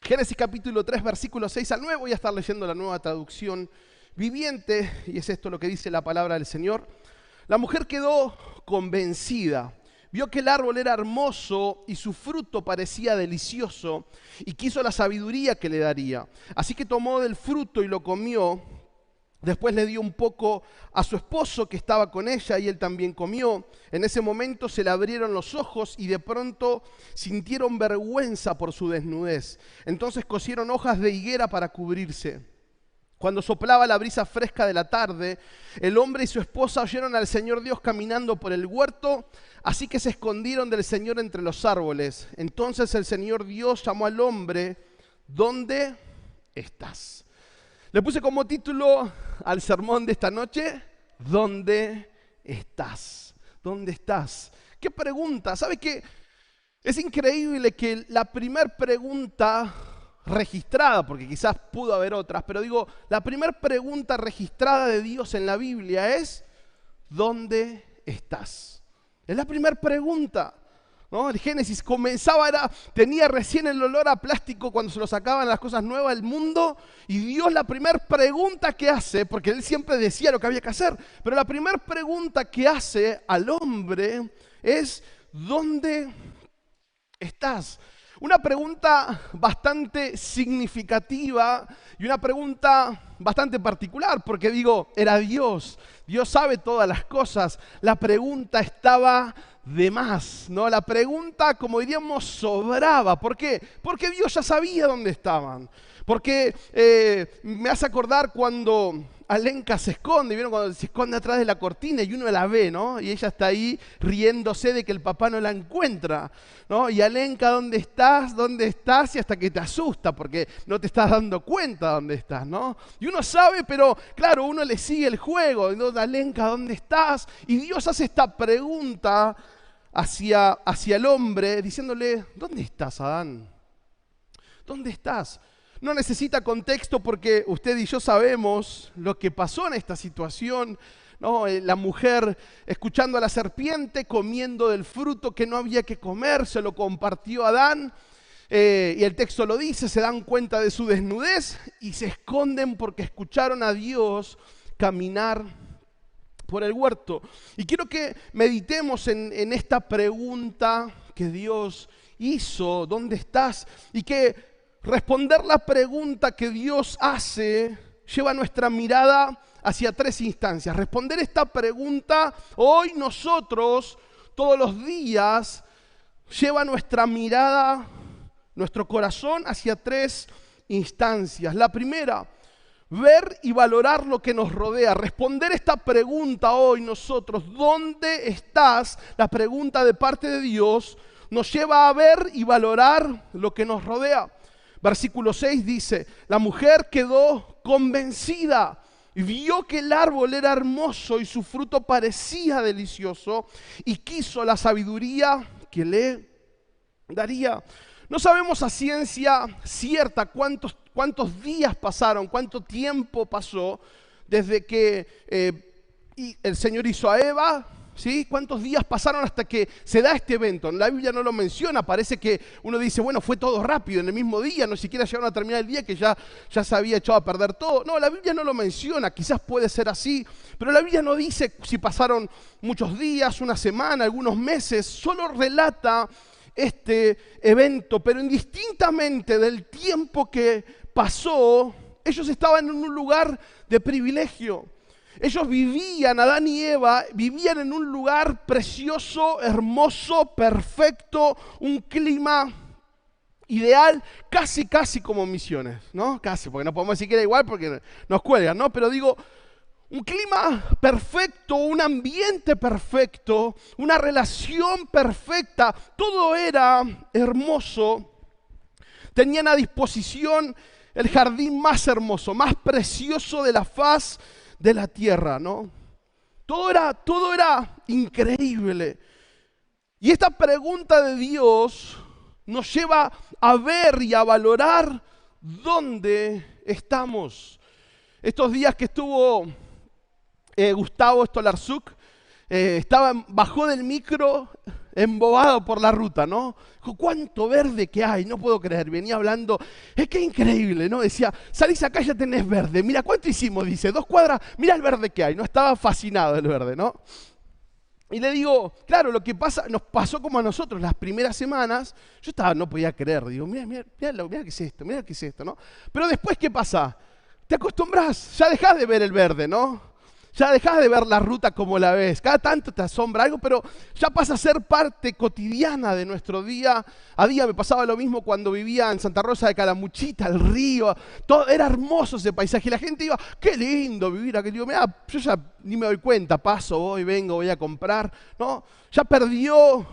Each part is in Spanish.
Génesis capítulo 3, versículo 6 al 9. Voy a estar leyendo la Nueva Traducción Viviente, y es esto lo que dice la palabra del Señor. La mujer quedó convencida, vio que el árbol era hermoso y su fruto parecía delicioso, y quiso la sabiduría que le daría. Así que tomó del fruto y lo comió. Después le dio un poco a su esposo que estaba con ella y él también comió. En ese momento se le abrieron los ojos y de pronto sintieron vergüenza por su desnudez. Entonces cosieron hojas de higuera para cubrirse. Cuando soplaba la brisa fresca de la tarde, el hombre y su esposa oyeron al Señor Dios caminando por el huerto, así que se escondieron del Señor entre los árboles. Entonces el Señor Dios llamó al hombre: ¿dónde estás? Le puse como título al sermón de esta noche: ¿dónde estás? ¿Dónde estás? ¿Qué pregunta? ¿Sabe qué? Es increíble que la primera pregunta registrada, porque quizás pudo haber otras, pero digo, la primera pregunta registrada de Dios en la Biblia es: ¿dónde estás? Es la primera pregunta. ¿No? El Génesis comenzaba, tenía recién el olor a plástico cuando se lo sacaban las cosas nuevas del mundo, y Dios la primera pregunta que hace, porque Él siempre decía lo que había que hacer, pero la primera pregunta que hace al hombre es: ¿dónde estás? Una pregunta bastante significativa y una pregunta bastante particular, porque digo, era Dios. Dios sabe todas las cosas. La pregunta estaba de más, ¿no? La pregunta, como diríamos, sobraba. ¿Por qué? Porque Dios ya sabía dónde estaban. Porque me hace acordar cuando Alenka se esconde, ¿vieron? Cuando se esconde atrás de la cortina y uno la ve, ¿no? Y ella está ahí riéndose de que el papá no la encuentra, ¿no? Y Alenka, ¿dónde estás? ¿Dónde estás? Y hasta que te asusta porque no te estás dando cuenta dónde estás, ¿no? Y uno sabe, pero claro, uno le sigue el juego, ¿no? Alenka, ¿dónde estás? Y Dios hace esta pregunta hacia el hombre, diciéndole: ¿dónde estás, Adán? ¿Dónde estás? No necesita contexto porque usted y yo sabemos lo que pasó en esta situación, ¿no? La mujer escuchando a la serpiente, comiendo del fruto que no había que comer, se lo compartió a Adán, y el texto lo dice, se dan cuenta de su desnudez y se esconden porque escucharon a Dios caminar por el huerto. Y quiero que meditemos en esta pregunta que Dios hizo: ¿dónde estás? Y que responder la pregunta que Dios hace lleva nuestra mirada hacia tres instancias. Responder esta pregunta hoy nosotros, todos los días, lleva nuestra mirada, nuestro corazón hacia tres instancias. La primera, ver y valorar lo que nos rodea. Responder esta pregunta hoy nosotros: ¿dónde estás? La pregunta de parte de Dios nos lleva a ver y valorar lo que nos rodea. Versículo 6 dice: la mujer quedó convencida y vio que el árbol era hermoso y su fruto parecía delicioso, y quiso la sabiduría que le daría. No sabemos a ciencia cierta cuántos días pasaron, cuánto tiempo pasó desde que el Señor hizo a Eva, ¿sí? ¿Cuántos días pasaron hasta que se da este evento? La Biblia no lo menciona, parece que uno dice, bueno, fue todo rápido, en el mismo día, no siquiera llegaron a terminar el día que ya se había echado a perder todo. No, la Biblia no lo menciona, quizás puede ser así, pero la Biblia no dice si pasaron muchos días, una semana, algunos meses, solo relata este evento, pero indistintamente del tiempo que pasó, ellos estaban en un lugar de privilegio. Ellos vivían, Adán y Eva, vivían en un lugar precioso, hermoso, perfecto, un clima ideal, casi como Misiones, ¿no? Casi, porque no podemos decir que era igual porque nos cuelgan, ¿no? Pero digo, un clima perfecto, un ambiente perfecto, una relación perfecta, todo era hermoso. Tenían a disposición el jardín más hermoso, más precioso de la faz de la tierra, ¿no? Todo era increíble. Y esta pregunta de Dios nos lleva a ver y a valorar dónde estamos. Estos días que estuvo Gustavo Stolarzuk, bajó del micro embobado por la ruta, ¿no? Dijo, ¿cuánto verde que hay? No puedo creer. Venía hablando, es que increíble, ¿no? Decía, salís acá y ya tenés verde. Mira, ¿cuánto hicimos? Dice, 2 cuadras, mira el verde que hay. No estaba fascinado del verde, ¿no? Y le digo, claro, lo que pasa, nos pasó como a nosotros las primeras semanas, yo no podía creer, digo, mira qué es esto, mira qué es esto, ¿no? Pero después, ¿qué pasa? Te acostumbras, ya dejás de ver el verde, ¿no? Ya dejás de ver la ruta como la ves, cada tanto te asombra algo, pero ya pasa a ser parte cotidiana de nuestro día a día. Me pasaba lo mismo cuando vivía en Santa Rosa de Calamuchita, el río, todo, era hermoso ese paisaje, y la gente iba, qué lindo vivir aquí. Digo, mira, yo ya ni me doy cuenta, paso, voy, vengo, voy a comprar, ¿no? Ya perdió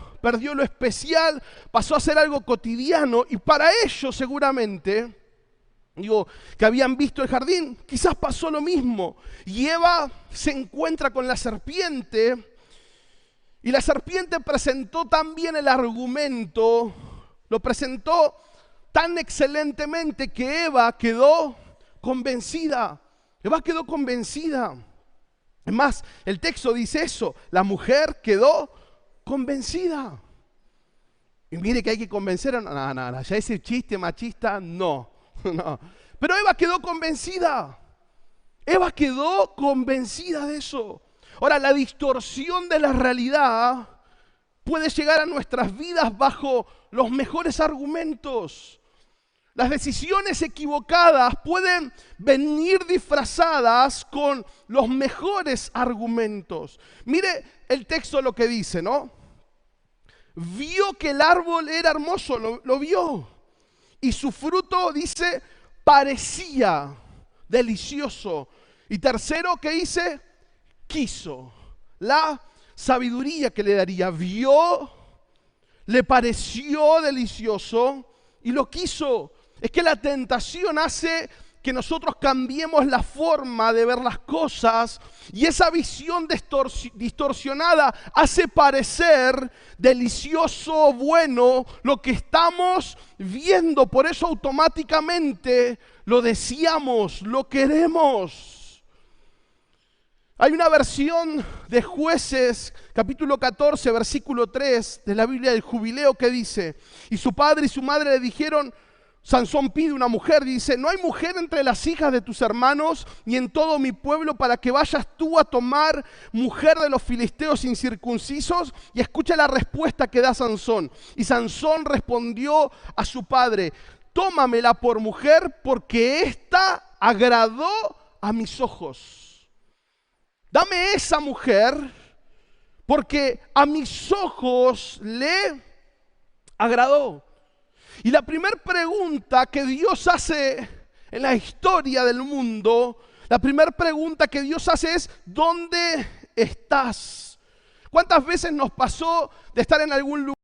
lo especial, pasó a ser algo cotidiano, y para ellos seguramente, digo, que habían visto el jardín, quizás pasó lo mismo. Y Eva se encuentra con la serpiente, y la serpiente presentó tan bien el argumento, lo presentó tan excelentemente que Eva quedó convencida. Eva quedó convencida. Es más, el texto dice eso, la mujer quedó convencida. Y mire que hay que convencer a... No, ya ese chiste machista, no. No. Pero Eva quedó convencida. Eva quedó convencida de eso. Ahora, la distorsión de la realidad puede llegar a nuestras vidas bajo los mejores argumentos. Las decisiones equivocadas pueden venir disfrazadas con los mejores argumentos. Mire el texto lo que dice, ¿no? Vio que el árbol era hermoso, lo vio. Y su fruto, dice, parecía delicioso. Y tercero, ¿qué dice? Quiso. La sabiduría que le daría. Vio, le pareció delicioso y lo quiso. Es que la tentación hace que nosotros cambiemos la forma de ver las cosas, y esa visión distorsionada hace parecer delicioso, bueno, lo que estamos viendo. Por eso automáticamente lo deseamos, lo queremos. Hay una versión de Jueces, capítulo 14, versículo 3 de la Biblia del Jubileo, que dice, y su padre y su madre le dijeron, Sansón pide una mujer, dice, no hay mujer entre las hijas de tus hermanos ni en todo mi pueblo para que vayas tú a tomar mujer de los filisteos incircuncisos. Y escucha la respuesta que da Sansón. Y Sansón respondió a su padre, tómamela por mujer porque ésta agradó a mis ojos. Dame esa mujer porque a mis ojos le agradó. Y la primera pregunta que Dios hace en la historia del mundo, la primera pregunta que Dios hace es, ¿dónde estás? ¿Cuántas veces nos pasó de estar en algún lugar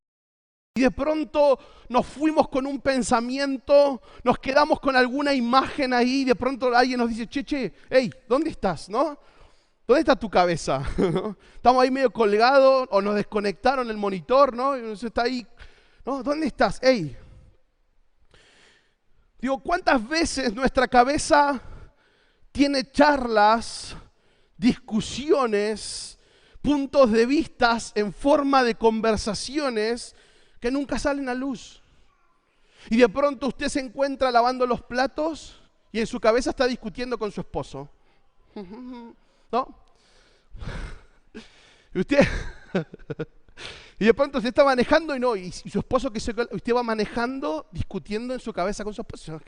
y de pronto nos fuimos con un pensamiento, nos quedamos con alguna imagen ahí y de pronto alguien nos dice, che, hey, ¿dónde estás? ¿No? ¿Dónde está tu cabeza? Estamos ahí medio colgados o nos desconectaron el monitor, ¿no? Y uno está ahí, ¿no? ¿Dónde estás? Hey. Digo, ¿cuántas veces nuestra cabeza tiene charlas, discusiones, puntos de vista en forma de conversaciones que nunca salen a luz? Y de pronto usted se encuentra lavando los platos y en su cabeza está discutiendo con su esposo. ¿No? Y usted... Y de pronto usted está manejando y su esposo, usted va manejando, discutiendo en su cabeza con su esposo.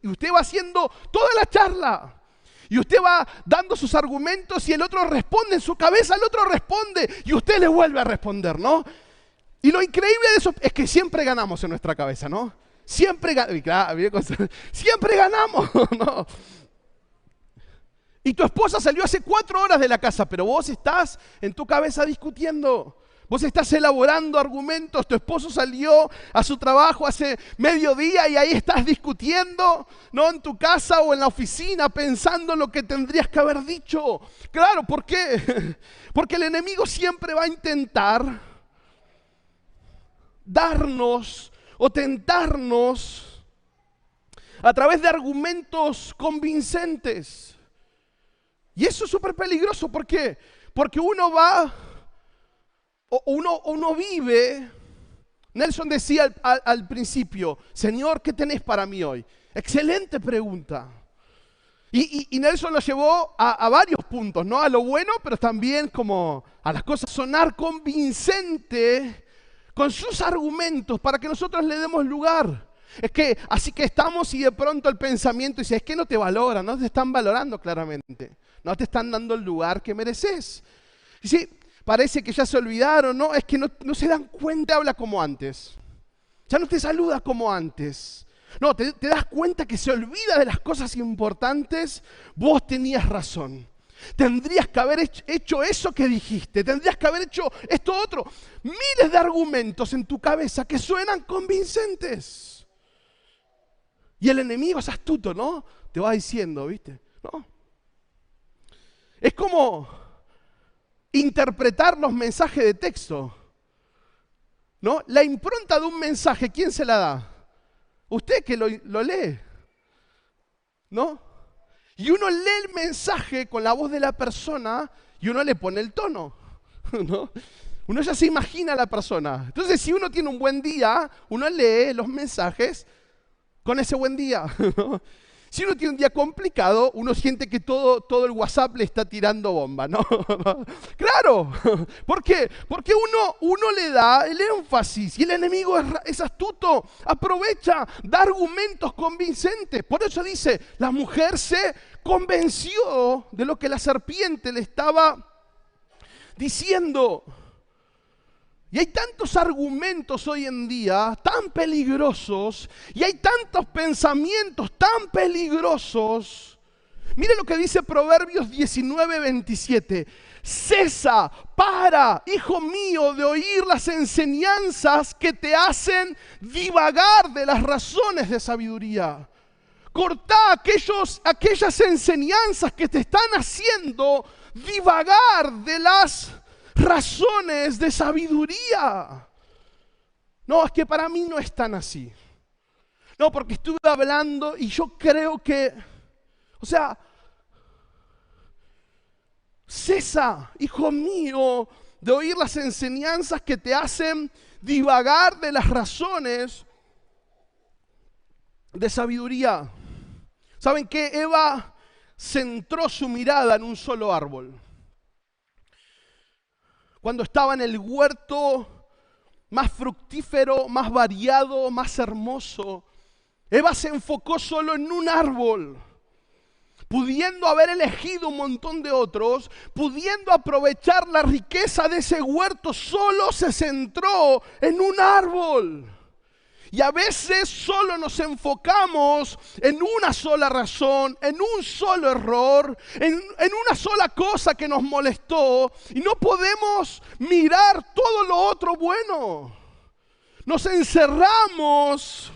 Y usted va haciendo toda la charla. Y usted va dando sus argumentos y el otro responde en su cabeza, el otro responde y usted le vuelve a responder, ¿no? Y lo increíble de eso es que siempre ganamos en nuestra cabeza, ¿no? Siempre ganamos, ¿no? Y tu esposa salió hace 4 horas de la casa, pero vos estás en tu cabeza discutiendo. Vos estás elaborando argumentos, tu esposo salió a su trabajo hace mediodía y ahí estás discutiendo, ¿no? En tu casa o en la oficina, pensando en lo que tendrías que haber dicho. Claro, ¿por qué? Porque el enemigo siempre va a intentar darnos o tentarnos a través de argumentos convincentes. Y eso es súper peligroso. ¿Por qué? Porque uno va Uno vive. Nelson decía al principio, Señor, ¿qué tenés para mí hoy? Excelente pregunta. Y Nelson lo llevó a varios puntos, ¿no? A lo bueno, pero también como a las cosas. Sonar convincente con sus argumentos para que nosotros le demos lugar. Así que estamos y de pronto el pensamiento dice, es que no te valoran, no te están valorando claramente. No te están dando el lugar que mereces. Y sí, parece que ya se olvidaron, ¿no? Es que no se dan cuenta, habla como antes. Ya no te saluda como antes. No, te das cuenta que se olvida de las cosas importantes. Vos tenías razón. Tendrías que haber hecho eso que dijiste. Tendrías que haber hecho esto otro. Miles de argumentos en tu cabeza que suenan convincentes. Y el enemigo es astuto, ¿no? Te va diciendo, ¿viste? ¿No? Es como interpretar los mensajes de texto, ¿no? La impronta de un mensaje, ¿quién se la da? Usted que lo lee, ¿no? Y uno lee el mensaje con la voz de la persona y uno le pone el tono, ¿no? Uno ya se imagina a la persona. Entonces, si uno tiene un buen día, uno lee los mensajes con ese buen día, ¿no? Si uno tiene un día complicado, uno siente que todo el WhatsApp le está tirando bomba, ¿no? Claro, ¿por qué? Porque uno le da el énfasis y el enemigo es astuto, aprovecha, da argumentos convincentes. Por eso dice, la mujer se convenció de lo que la serpiente le estaba diciendo. Y hay tantos argumentos hoy en día tan peligrosos y hay tantos pensamientos tan peligrosos. Mire lo que dice Proverbios 19:27. Cesa, para, hijo mío, de oír las enseñanzas que te hacen divagar de las razones de sabiduría. Cortá aquellas enseñanzas que te están haciendo divagar de las razones de sabiduría. No, es que para mí no es tan así. No, porque estuve hablando y yo creo que, cesa, hijo mío, de oír las enseñanzas que te hacen divagar de las razones de sabiduría. ¿Saben qué? Eva centró su mirada en un solo árbol. Cuando estaba en el huerto más fructífero, más variado, más hermoso, Eva se enfocó solo en un árbol, pudiendo haber elegido un montón de otros, pudiendo aprovechar la riqueza de ese huerto, solo se centró en un árbol. Y a veces solo nos enfocamos en una sola razón, en un solo error, en una sola cosa que nos molestó y no podemos mirar todo lo otro bueno. Nos encerramos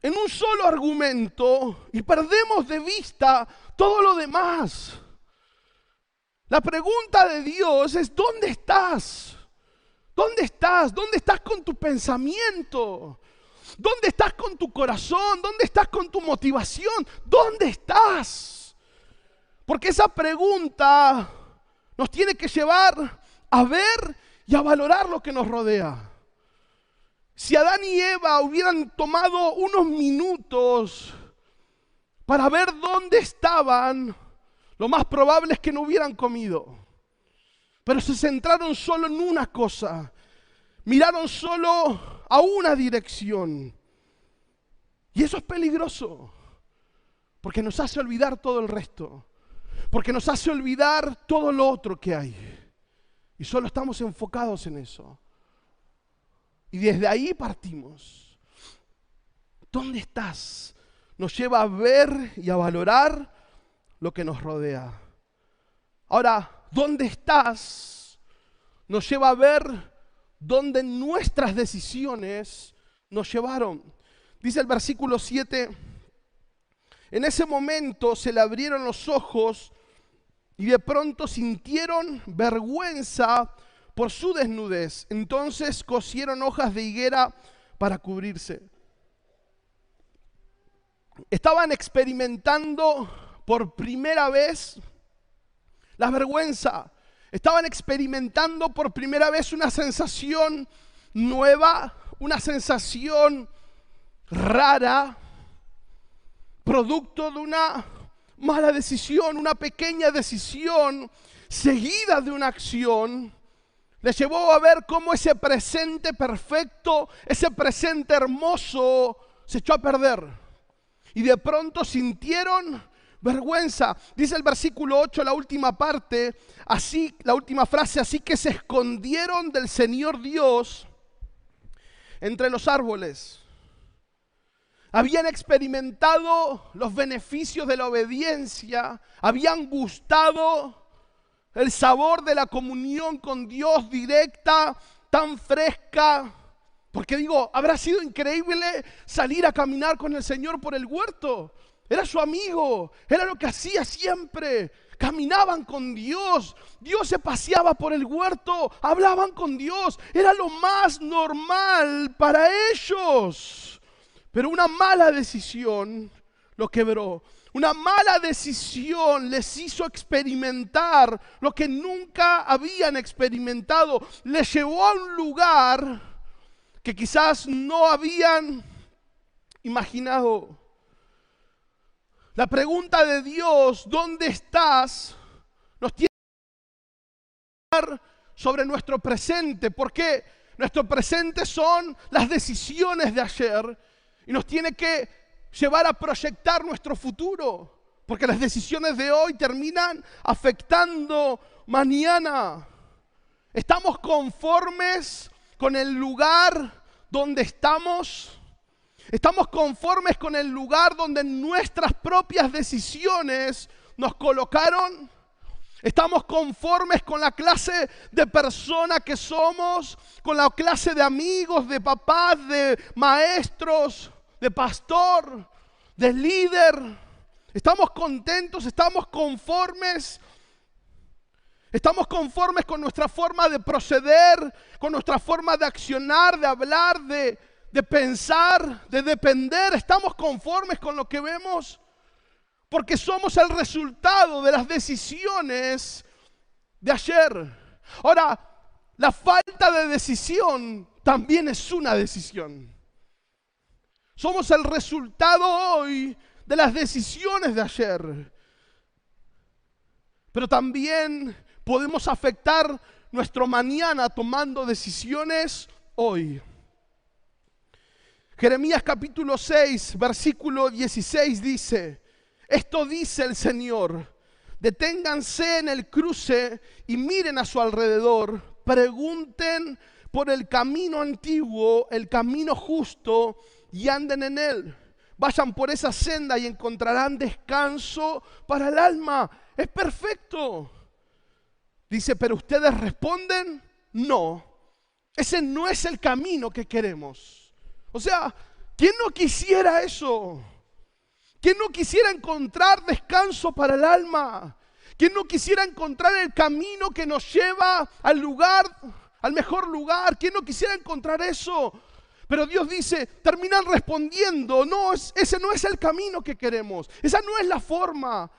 en un solo argumento y perdemos de vista todo lo demás. La pregunta de Dios es, ¿dónde estás? ¿Dónde estás? ¿Dónde estás con tu pensamiento? ¿Dónde estás con tu corazón? ¿Dónde estás con tu motivación? ¿Dónde estás? Porque esa pregunta nos tiene que llevar a ver y a valorar lo que nos rodea. Si Adán y Eva hubieran tomado unos minutos para ver dónde estaban, lo más probable es que no hubieran comido. Pero se centraron solo en una cosa. Miraron solo a una dirección. Y eso es peligroso. Porque nos hace olvidar todo el resto. Porque nos hace olvidar todo lo otro que hay. Y solo estamos enfocados en eso. Y desde ahí partimos. ¿Dónde estás? Nos lleva a ver y a valorar lo que nos rodea. Ahora, ¿dónde estás? Nos lleva a ver dónde nuestras decisiones nos llevaron. Dice el versículo 7, en ese momento se le abrieron los ojos y de pronto sintieron vergüenza por su desnudez. Entonces cosieron hojas de higuera para cubrirse. Estaban experimentando por primera vez la vergüenza. Estaban experimentando por primera vez una sensación nueva, una sensación rara, producto de una mala decisión, una pequeña decisión seguida de una acción. Les llevó a ver cómo ese presente perfecto, ese presente hermoso se echó a perder. Y de pronto sintieron vergüenza. Dice el versículo 8, la última parte, así, la última frase, así que se escondieron del Señor Dios entre los árboles. Habían experimentado los beneficios de la obediencia, habían gustado el sabor de la comunión con Dios directa, tan fresca. Porque digo, habrá sido increíble salir a caminar con el Señor por el huerto. Era su amigo, era lo que hacía siempre. Caminaban con Dios, Dios se paseaba por el huerto, hablaban con Dios. Era lo más normal para ellos. Pero una mala decisión lo quebró. Una mala decisión les hizo experimentar lo que nunca habían experimentado. Les llevó a un lugar que quizás no habían imaginado. La pregunta de Dios, ¿dónde estás?, nos tiene que hablar sobre nuestro presente, porque nuestro presente son las decisiones de ayer y nos tiene que llevar a proyectar nuestro futuro, porque las decisiones de hoy terminan afectando mañana. ¿Estamos conformes con el lugar donde estamos? ¿Estamos conformes con el lugar donde nuestras propias decisiones nos colocaron? ¿Estamos conformes con la clase de persona que somos? ¿Con la clase de amigos, de papás, de maestros, de pastor, de líder? ¿Estamos contentos? ¿Estamos conformes? ¿Estamos conformes con nuestra forma de proceder, con nuestra forma de accionar, de hablar, de pensar, de depender? ¿Estamos conformes con lo que vemos? Porque somos el resultado de las decisiones de ayer. Ahora, la falta de decisión también es una decisión. Somos el resultado hoy de las decisiones de ayer. Pero también podemos afectar nuestro mañana tomando decisiones hoy. Jeremías capítulo 6, versículo 16 dice: esto dice el Señor, deténganse en el cruce y miren a su alrededor, pregunten por el camino antiguo, el camino justo, y anden en él. Vayan por esa senda y encontrarán descanso para el alma. Es perfecto. Dice, pero ustedes responden, no, ese no es el camino que queremos. O sea, ¿quién no quisiera eso? ¿Quién no quisiera encontrar descanso para el alma? ¿Quién no quisiera encontrar el camino que nos lleva al lugar, al mejor lugar? ¿Quién no quisiera encontrar eso? Pero Dios dice, terminan respondiendo, no, ese no es el camino que queremos. Esa no es la forma.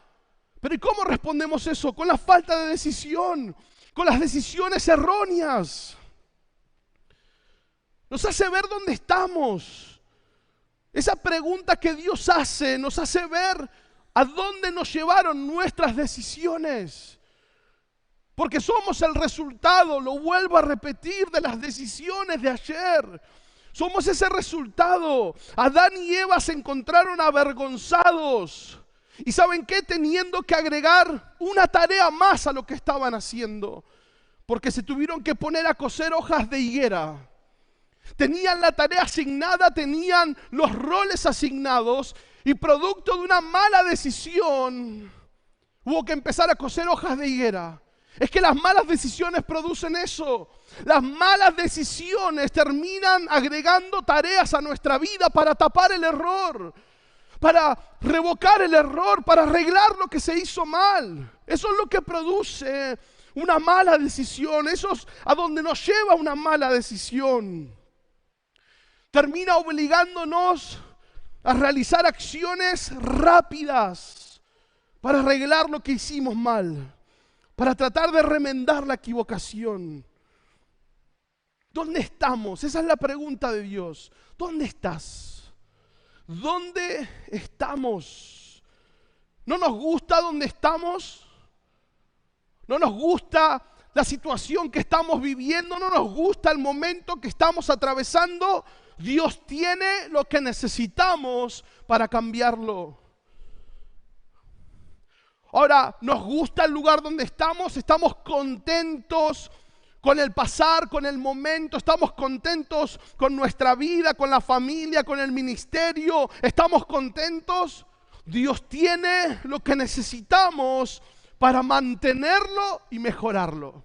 Pero ¿y cómo respondemos eso? Con la falta de decisión, con las decisiones erróneas. Nos hace ver dónde estamos. Esa pregunta que Dios hace nos hace ver a dónde nos llevaron nuestras decisiones. Porque somos el resultado, lo vuelvo a repetir, de las decisiones de ayer. Somos ese resultado. Adán y Eva se encontraron avergonzados. ¿Y saben qué? Teniendo que agregar una tarea más a lo que estaban haciendo. Porque se tuvieron que poner a coser hojas de higuera. Tenían la tarea asignada, tenían los roles asignados y producto de una mala decisión hubo que empezar a coser hojas de higuera. Es que las malas decisiones producen eso. Las malas decisiones terminan agregando tareas a nuestra vida para tapar el error, para revocar el error, para arreglar lo que se hizo mal. Eso es lo que produce una mala decisión. Eso es a donde nos lleva una mala decisión. Termina obligándonos a realizar acciones rápidas para arreglar lo que hicimos mal. para tratar de remendar la equivocación. ¿Dónde estamos? Esa es la pregunta de Dios. ¿Dónde estás? ¿Dónde estamos? ¿No nos gusta dónde estamos? ¿No nos gusta la situación que estamos viviendo? ¿No nos gusta el momento que estamos atravesando? Dios tiene lo que necesitamos para cambiarlo. Ahora, ¿nos gusta el lugar donde estamos? ¿Estamos contentos con el pasar, con el momento? ¿Estamos contentos con nuestra vida, con la familia, con el ministerio? ¿Estamos contentos? Dios tiene lo que necesitamos para mantenerlo y mejorarlo.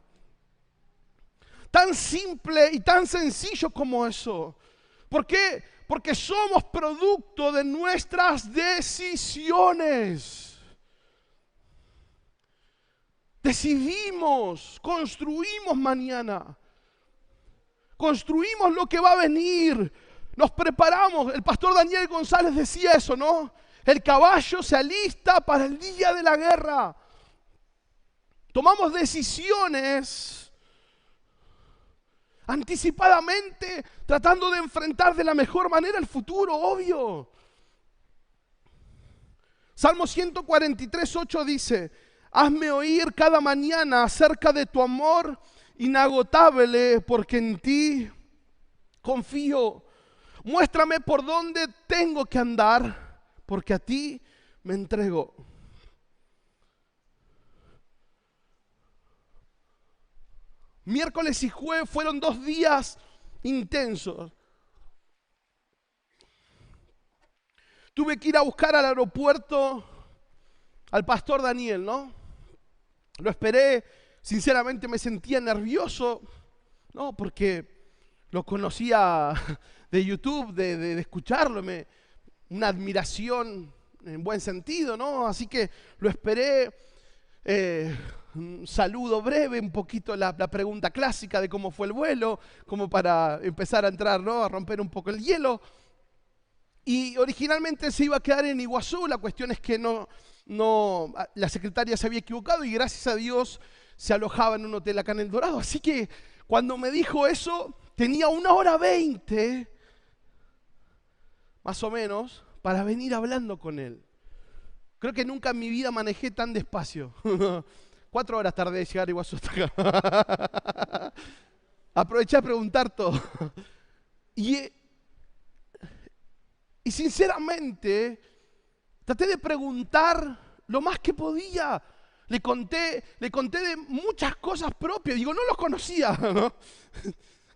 Tan simple y tan sencillo como eso. ¿Por qué? Porque somos producto de nuestras decisiones. Decidimos, construimos mañana. Construimos lo que va a venir. Nos preparamos. El pastor Daniel González decía eso, ¿no? El caballo se alista para el día de la guerra. Tomamos decisiones anticipadamente, tratando de enfrentar de la mejor manera el futuro, obvio. Salmo 143:8 dice: hazme oír cada mañana acerca de tu amor inagotable, porque en ti confío. Muéstrame por dónde tengo que andar, porque a ti me entrego. Miércoles y jueves fueron 2 días intensos. Tuve que ir a buscar al aeropuerto al pastor Daniel, ¿no? Lo esperé, sinceramente me sentía nervioso, ¿no? Porque lo conocía de YouTube, de escucharlo, una admiración en buen sentido, ¿no? Así que lo esperé, un saludo breve, un poquito la pregunta clásica de cómo fue el vuelo, como para empezar a entrar, ¿no? A romper un poco el hielo. Y originalmente se iba a quedar en Iguazú, la cuestión es que la secretaria se había equivocado y gracias a Dios se alojaba en un hotel acá en El Dorado. Así que cuando me dijo eso, tenía 1:20, más o menos, para venir hablando con él. Creo que nunca en mi vida manejé tan despacio. 4 horas tardé de llegar a Iguazú hasta acá. Aproveché a preguntar todo. Y sinceramente, traté de preguntar lo más que podía. Le conté de muchas cosas propias. Digo, no los conocía, ¿no?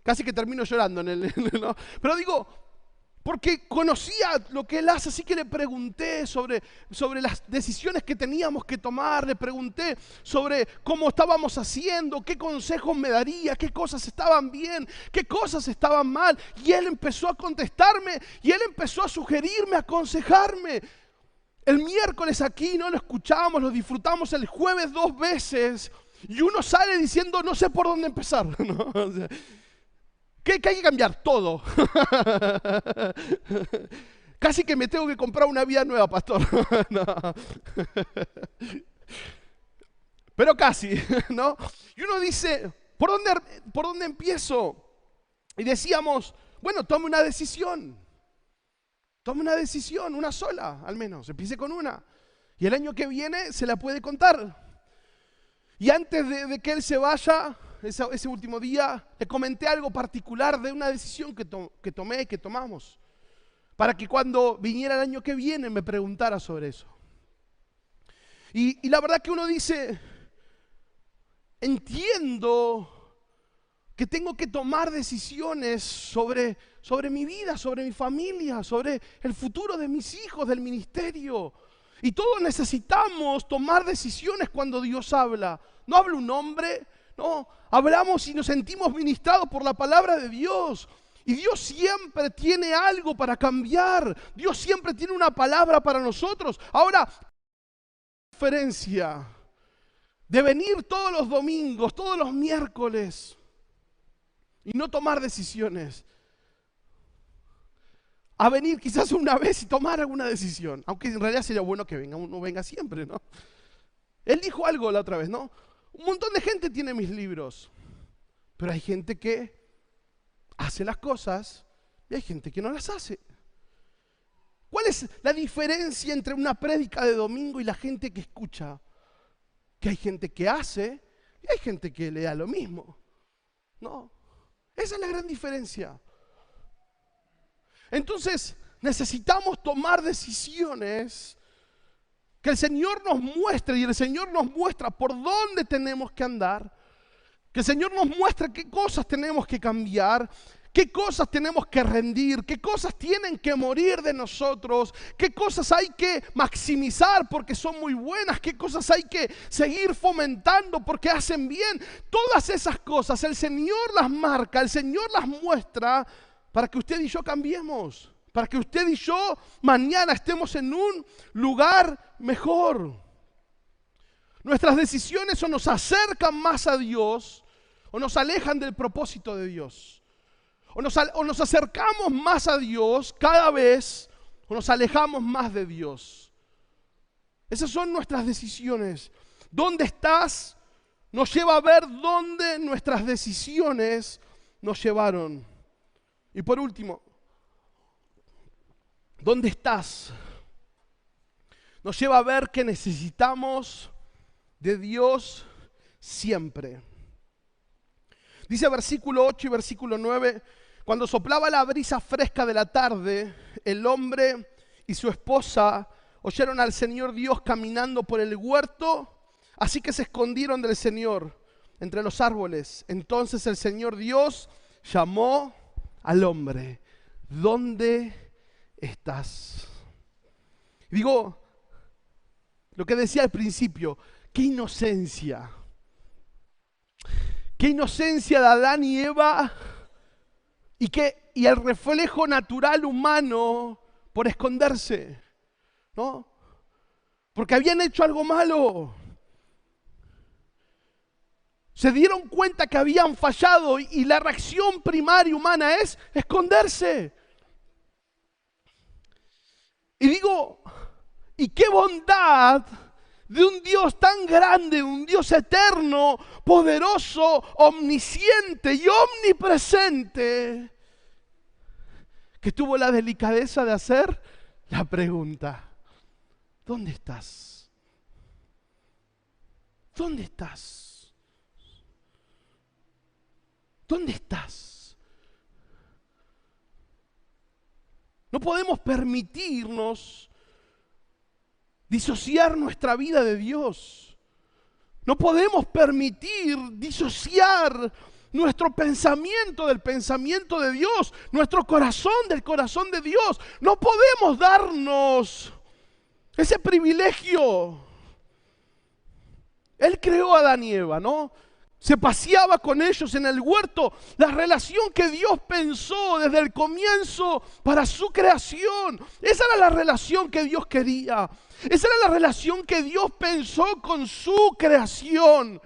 Casi que termino llorando ¿no? Pero digo, porque conocía lo que él hace, así que le pregunté sobre las decisiones que teníamos que tomar, le pregunté sobre cómo estábamos haciendo, qué consejos me daría, qué cosas estaban bien, qué cosas estaban mal. Y él empezó a contestarme y él empezó a sugerirme, a aconsejarme. El miércoles aquí, ¿no? Lo escuchamos, lo disfrutamos, el jueves 2 veces y uno sale diciendo, no sé por dónde empezar, ¿no? O sea, que hay que cambiar todo. Casi que me tengo que comprar una vida nueva, pastor. No. Pero casi, ¿no? Y uno dice, ¿por dónde empiezo? Y decíamos, bueno, tome una decisión. Tome una decisión, una sola, al menos. Empiece con una. Y el año que viene se la puede contar. Y antes de que él se vaya, ese último día, le comenté algo particular de una decisión que tomé y que tomamos. Para que cuando viniera el año que viene me preguntara sobre eso. Y la verdad que uno dice, entiendo que tengo que tomar decisiones sobre mi vida, sobre mi familia, sobre el futuro de mis hijos, del ministerio. Y todos necesitamos tomar decisiones cuando Dios habla. No habla un hombre, no. Hablamos y nos sentimos ministrados por la palabra de Dios. Y Dios siempre tiene algo para cambiar. Dios siempre tiene una palabra para nosotros. Ahora, la diferencia de venir todos los domingos, todos los miércoles y no tomar decisiones, a venir quizás una vez y tomar alguna decisión, aunque en realidad sería bueno que uno venga siempre, ¿no? Él dijo algo la otra vez, ¿no? Un montón de gente tiene mis libros, pero hay gente que hace las cosas y hay gente que no las hace. ¿Cuál es la diferencia entre una prédica de domingo y la gente que escucha? Que hay gente que hace y hay gente que le da lo mismo. No, esa es la gran diferencia. Entonces necesitamos tomar decisiones que el Señor nos muestre, y el Señor nos muestra por dónde tenemos que andar, que el Señor nos muestra qué cosas tenemos que cambiar, qué cosas tenemos que rendir, qué cosas tienen que morir de nosotros, qué cosas hay que maximizar porque son muy buenas, qué cosas hay que seguir fomentando porque hacen bien. Todas esas cosas el Señor las marca, el Señor las muestra para que usted y yo cambiemos, para que usted y yo mañana estemos en un lugar mejor. Nuestras decisiones o nos acercan más a Dios o nos alejan del propósito de Dios. O nos acercamos más a Dios cada vez o nos alejamos más de Dios. Esas son nuestras decisiones. ¿Dónde estás? Nos lleva a ver dónde nuestras decisiones nos llevaron. Y por último, ¿dónde estás? Nos lleva a ver que necesitamos de Dios siempre. Dice versículo 8 y versículo 9, cuando soplaba la brisa fresca de la tarde, el hombre y su esposa oyeron al Señor Dios caminando por el huerto, así que se escondieron del Señor entre los árboles. Entonces el Señor Dios llamó al hombre, ¿dónde estás? Digo, lo que decía al principio, qué inocencia. Qué inocencia de Adán y Eva y el reflejo natural humano por esconderse, ¿no? Porque habían hecho algo malo. Se dieron cuenta que habían fallado y la reacción primaria humana es esconderse. Y digo, y qué bondad de un Dios tan grande, un Dios eterno, poderoso, omnisciente y omnipresente, que tuvo la delicadeza de hacer la pregunta, ¿dónde estás? ¿Dónde estás? ¿Dónde estás? No podemos permitirnos disociar nuestra vida de Dios. No podemos permitir disociar nuestro pensamiento del pensamiento de Dios, nuestro corazón del corazón de Dios. No podemos darnos ese privilegio. Él creó a Adán y Eva, ¿no? Se paseaba con ellos en el huerto. La relación que Dios pensó desde el comienzo para su creación. Esa era la relación que Dios quería. Esa era la relación que Dios pensó con su creación.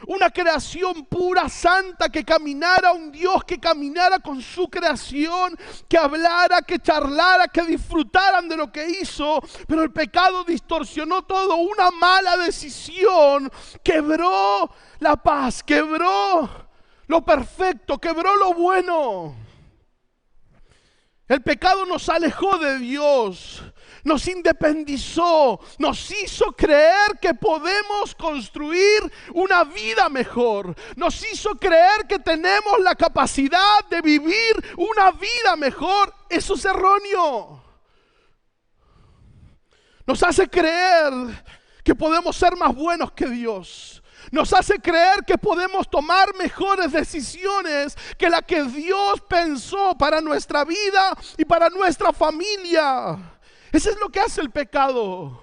Una creación pura, santa, que caminara, un Dios que caminara con su creación, que hablara, que charlara, que disfrutaran de lo que hizo. Pero el pecado distorsionó todo. Una mala decisión quebró la paz, quebró lo perfecto, quebró lo bueno. El pecado nos alejó de Dios, nos independizó, nos hizo creer que podemos construir una vida mejor. Nos hizo creer que tenemos la capacidad de vivir una vida mejor. Eso es erróneo. Nos hace creer que podemos ser más buenos que Dios. Nos hace creer que podemos tomar mejores decisiones que la que Dios pensó para nuestra vida y para nuestra familia. Eso es lo que hace el pecado.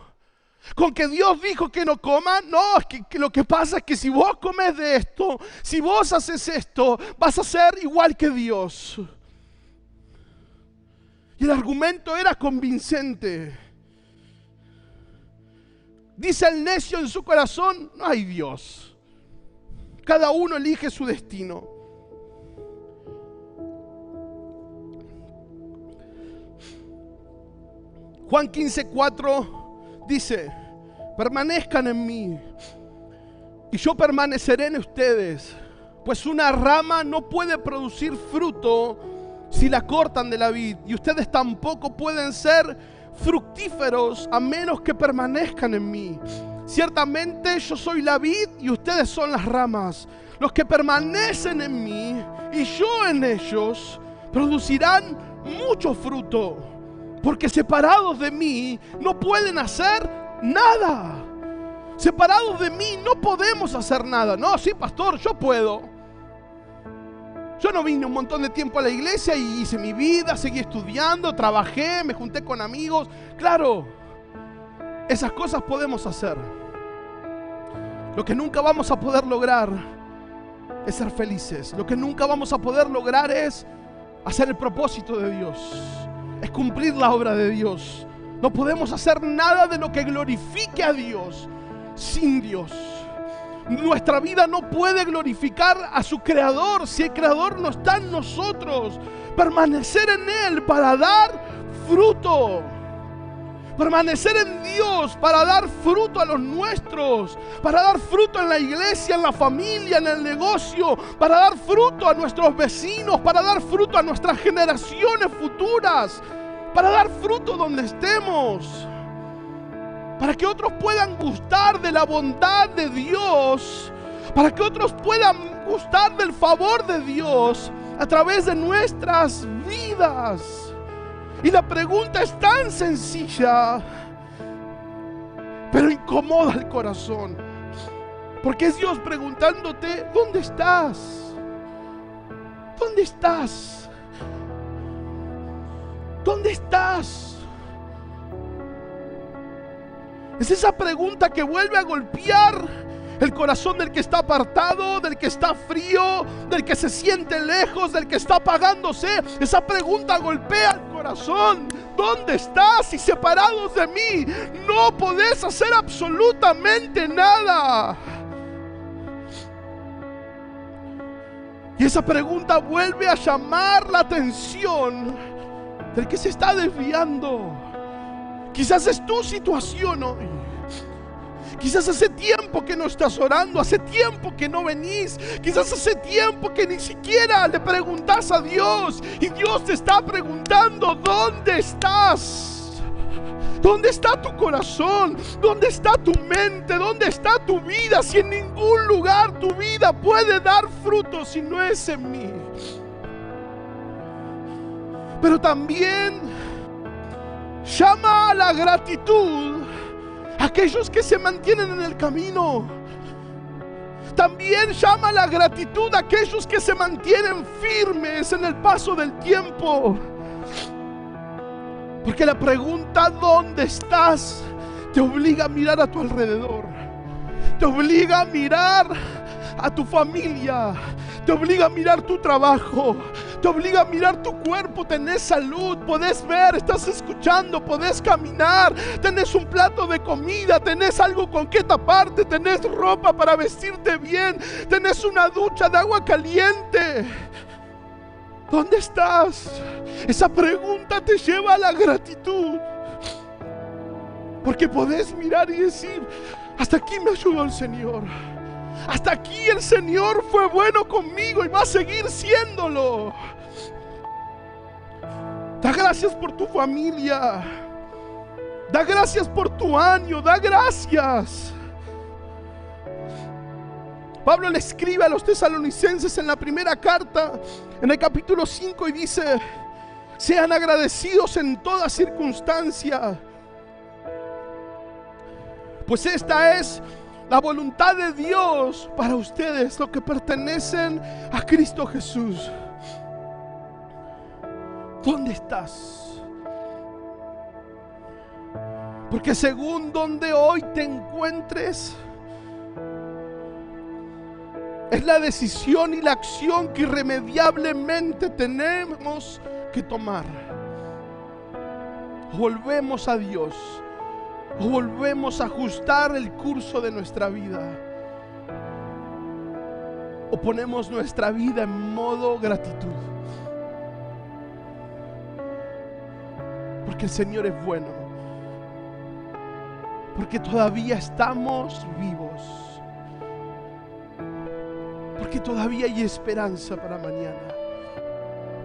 Con que Dios dijo que no coman, no, es que lo que pasa es que si vos comes de esto, si vos haces esto, vas a ser igual que Dios. Y el argumento era convincente. Dice el necio en su corazón, no hay Dios. Cada uno elige su destino. Juan 15:4 dice, permanezcan en mí y yo permaneceré en ustedes. Pues una rama no puede producir fruto si la cortan de la vid, y ustedes tampoco pueden ser fructíferos a menos que permanezcan en mí. Ciertamente yo soy la vid y ustedes son las ramas. Los que permanecen en mí y yo en ellos producirán mucho fruto, porque separados de mí no pueden hacer nada. Separados de mí no podemos hacer nada. No, sí, pastor, yo puedo. Yo no vine un montón de tiempo a la iglesia y hice mi vida, seguí estudiando, trabajé, me junté con amigos. Claro, esas cosas podemos hacer. Lo que nunca vamos a poder lograr es ser felices. Lo que nunca vamos a poder lograr es hacer el propósito de Dios, es cumplir la obra de Dios. No podemos hacer nada de lo que glorifique a Dios sin Dios. Nuestra vida no puede glorificar a su Creador si el Creador no está en nosotros. Permanecer en Él para dar fruto. Permanecer en Dios para dar fruto a los nuestros, para dar fruto en la iglesia, en la familia, en el negocio, para dar fruto a nuestros vecinos, para dar fruto a nuestras generaciones futuras, para dar fruto donde estemos, para que otros puedan gustar de la bondad de Dios, para que otros puedan gustar del favor de Dios a través de nuestras vidas. Y la pregunta es tan sencilla, pero incomoda el corazón, porque es Dios preguntándote: ¿dónde estás? ¿Dónde estás? ¿Dónde estás? Es esa pregunta que vuelve a golpear el corazón del que está apartado, del que está frío, del que se siente lejos, del que está apagándose. Esa pregunta golpea el corazón. ¿Dónde estás? Y separados de mí no podés hacer absolutamente nada. Y esa pregunta vuelve a llamar la atención del que se está desviando. Quizás es tu situación hoy. Quizás hace tiempo que no estás orando, hace tiempo que no venís, quizás hace tiempo que ni siquiera le preguntas a Dios, y Dios te está preguntando: ¿dónde estás? ¿Dónde está tu corazón? ¿Dónde está tu mente? ¿Dónde está tu vida? Si en ningún lugar tu vida puede dar fruto si no es en mí. Pero también llama a la gratitud aquellos que se mantienen en el camino. También llama la gratitud a aquellos que se mantienen firmes en el paso del tiempo. Porque la pregunta ¿dónde estás? Te obliga a mirar a tu alrededor. Te obliga a mirar a tu familia. Te obliga a mirar tu trabajo. Te obliga a mirar tu cuerpo. Tenés salud, podés ver, estás escuchando, podés caminar, tenés un plato de comida, tenés algo con que taparte, tenés ropa para vestirte bien, tenés una ducha de agua caliente. ¿Dónde estás? Esa pregunta te lleva a la gratitud, porque podés mirar y decir: hasta aquí me ayudó el Señor. Hasta aquí el Señor fue bueno conmigo y va a seguir siéndolo. Da gracias por tu familia. Da gracias por tu año. Da gracias. Pablo le escribe a los tesalonicenses en la primera carta, en el capítulo 5, y dice: sean agradecidos en toda circunstancia, pues esta es la voluntad de Dios para ustedes, los que pertenecen a Cristo Jesús. ¿Dónde estás? Porque según donde hoy te encuentres, es la decisión y la acción que irremediablemente tenemos que tomar. Volvemos a Dios, o volvemos a ajustar el curso de nuestra vida, o ponemos nuestra vida en modo gratitud. Porque el Señor es bueno, porque todavía estamos vivos, Porque todavía hay esperanza para mañana.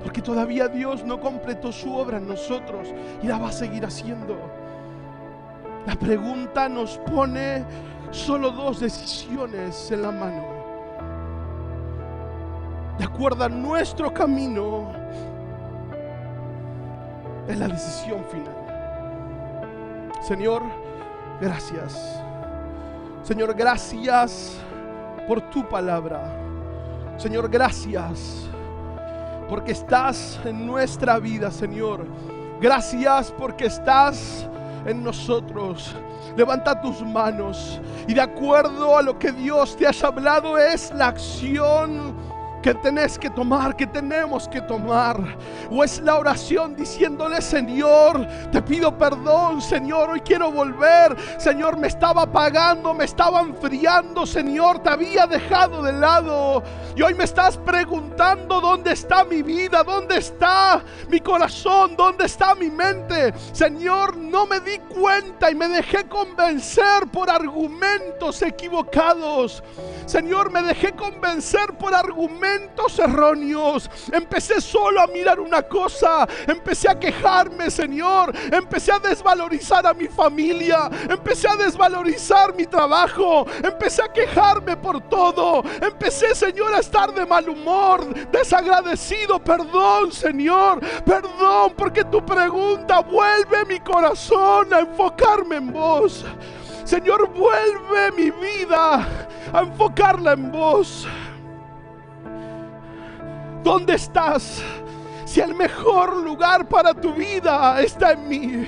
Porque todavía Dios no completó su obra en nosotros y la va a seguir haciendo. La pregunta nos pone solo dos decisiones en la mano. De acuerdo a nuestro camino, es la decisión final. Señor, gracias. Señor, gracias por tu palabra. Señor, gracias porque estás en nuestra vida, Señor. Gracias porque estás en nosotros. Levanta tus manos y de acuerdo a lo que Dios te haya hablado es la acción que tenés que tomar, que tenemos que tomar. O es la oración diciéndole: Señor, te pido perdón, Señor, hoy quiero volver. Señor, me estaba apagando, me estaba enfriando, Señor, te había dejado de lado. Y hoy me estás preguntando: ¿dónde está mi vida? ¿Dónde está mi corazón? ¿Dónde está mi mente? Señor, no me di cuenta y me dejé convencer por argumentos equivocados. Señor, me dejé convencer por argumentos erróneos. Empecé solo a mirar una cosa. Empecé a quejarme, Señor. Empecé a desvalorizar a mi familia. Empecé a desvalorizar mi trabajo. Empecé a quejarme por todo. Empecé, Señor, a estar de mal humor, desagradecido. Perdón, Señor. Perdón, porque tu pregunta vuelve mi corazón a enfocarme en vos. Señor, vuelve mi vida a enfocarla en vos. ¿Dónde estás? Si el mejor lugar para tu vida está en mí.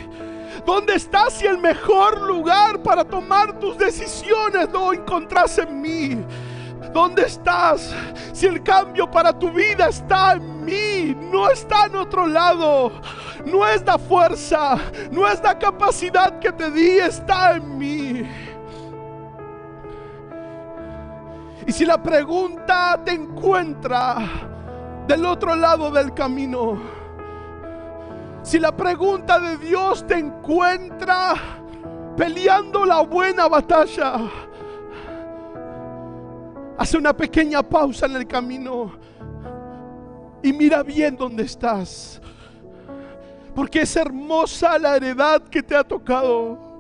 ¿Dónde estás si el mejor lugar para tomar tus decisiones lo encontrás en mí? ¿Dónde estás si el cambio para tu vida está en mí? No está en otro lado. No es la fuerza, no es la capacidad que te di, está en mí. Y si la pregunta te encuentra del otro lado del camino, si la pregunta de Dios te encuentra peleando la buena batalla, hace una pequeña pausa en el camino y mira bien dónde estás, porque es hermosa la heredad que te ha tocado.